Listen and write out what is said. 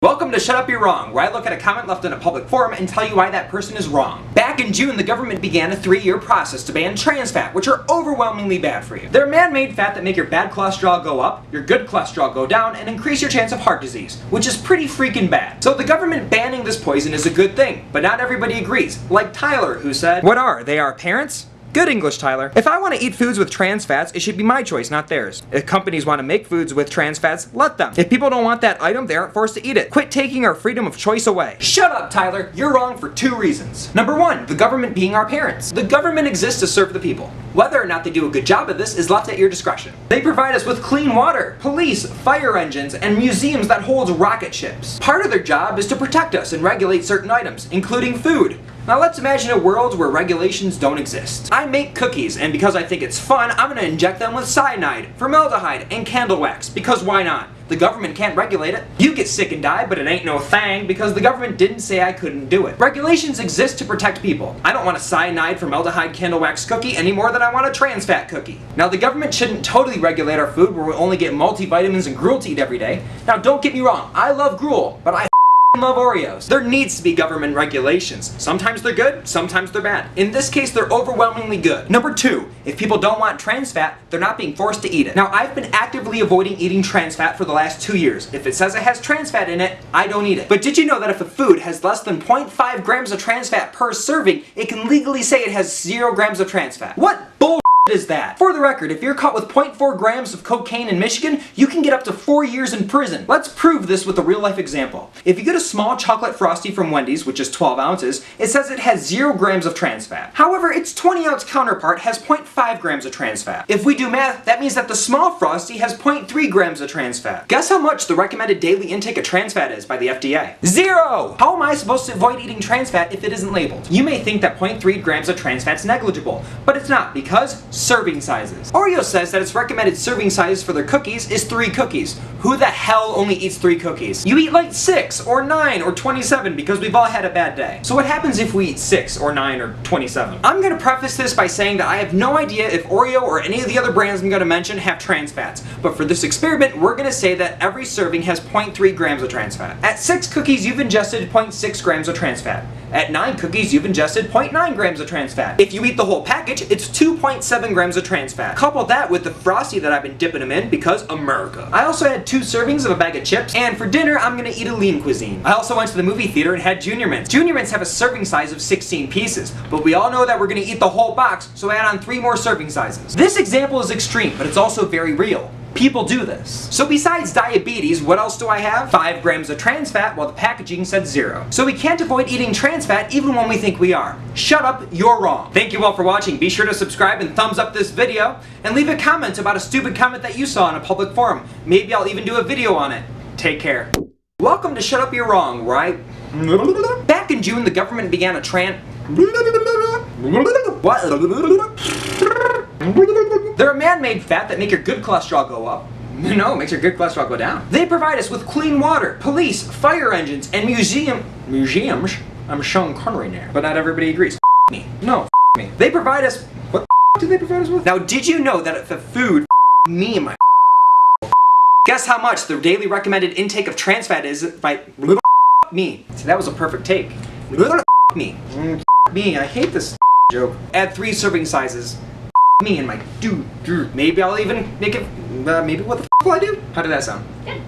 Welcome to Shut Up You're Wrong, where I look at a comment left in a public forum and tell you why that person is wrong. Back in June, the government began a 3-year process to ban trans fat, which are overwhelmingly bad for you. They're man-made fat that make your bad cholesterol go up, your good cholesterol go down, and increase your chance of heart disease, which is pretty freaking bad. So the government banning this poison is a good thing, but not everybody agrees. Like Tyler, who said, "What are they, our parents?" Good English, Tyler. If I want to eat foods with trans fats, it should be my choice, not theirs. If companies want to make foods with trans fats, let them. If people don't want that item, they aren't forced to eat it. Quit taking our freedom of choice away. Shut up, Tyler. You're wrong for 2 reasons. Number 1, the government being our parents. The government exists to serve the people. Whether or not they do a good job of this is left at your discretion. They provide us with clean water, police, fire engines, and museums that hold rocket ships. Part of their job is to protect us and regulate certain items, including food. Now let's imagine a world where regulations don't exist. I make cookies, and because I think it's fun, I'm gonna inject them with cyanide, formaldehyde, and candle wax, because why not? The government can't regulate it. You get sick and die, but it ain't no thing, because the government didn't say I couldn't do it. Regulations exist to protect people. I don't want a cyanide, formaldehyde, candle wax cookie any more than I want a trans fat cookie. Now the government shouldn't totally regulate our food where we only get multivitamins and gruel to eat every day. Now don't get me wrong, I love gruel, but I love Oreos. There needs to be government regulations. Sometimes they're good, sometimes they're bad. In this case, they're overwhelmingly good. Number 2, if people don't want trans fat, they're not being forced to eat it. Now, I've been actively avoiding eating trans fat for the last 2 years. If it says it has trans fat in it, I don't eat it. But did you know that if a food has less than 0.5 grams of trans fat per serving, it can legally say it has 0 grams of trans fat? What bull is that? For the record, if you're caught with 0.4 grams of cocaine in Michigan, you can get up to 4 years in prison. Let's prove this with a real life example. If you get a small chocolate Frosty from Wendy's, which is 12 ounces, it says it has 0 grams of trans fat. However, its 20-ounce counterpart has 0.5 grams of trans fat. If we do math, that means that the small Frosty has 0.3 grams of trans fat. Guess how much the recommended daily intake of trans fat is by the FDA? 0! How am I supposed to avoid eating trans fat if it isn't labeled? You may think that 0.3 grams of trans fat is negligible, but it's not, because serving sizes. Oreo says that its recommended serving size for their cookies is 3 cookies. Who the hell only eats 3 cookies? You eat like 6 or 9 or 27 because we've all had a bad day. So what happens if we eat 6 or 9 or 27? I'm gonna preface this by saying that I have no idea if Oreo or any of the other brands I'm gonna mention have trans fats, but for this experiment we're gonna say that every serving has 0.3 grams of trans fat. At 6 cookies you've ingested 0.6 grams of trans fat. At 9 cookies you've ingested 0.9 grams of trans fat. If you eat the whole package, it's 2.7 grams of trans fat. Couple that with the Frosty that I've been dipping them in because America. I also had 2 servings of a bag of chips, and for dinner I'm gonna eat a lean cuisine. I also went to the movie theater and had Junior Mints. Junior Mints have a serving size of 16 pieces, but we all know that we're gonna eat the whole box, so add on 3 more serving sizes. This example is extreme, but it's also very real. People do this. So besides diabetes, what else do I have? 5 grams of trans fat while the packaging said 0. So we can't avoid eating trans fat even when we think we are. Shut up, you're wrong. Thank you all for watching. Be sure to subscribe and thumbs up this video, and leave a comment about a stupid comment that you saw in a public forum. Maybe I'll even do a video on it. Take care. Welcome to Shut Up You're Wrong, where Back in June, the government began a They're a man-made fat that make your good cholesterol go up. No, it makes your good cholesterol go down. They provide us with clean water, police, fire engines, and museums. I'm Sean Connery there, but not everybody agrees. Me. No, me. They provide us. What do they provide us with? Now, did you know that if the food me and my guess how much the daily recommended intake of trans fat is by me? See, that was a perfect take. Me. Me. I hate this joke. Add 3 serving sizes. Me and my dude. Maybe I'll even make it. Maybe what the will I do? How did that sound? Good.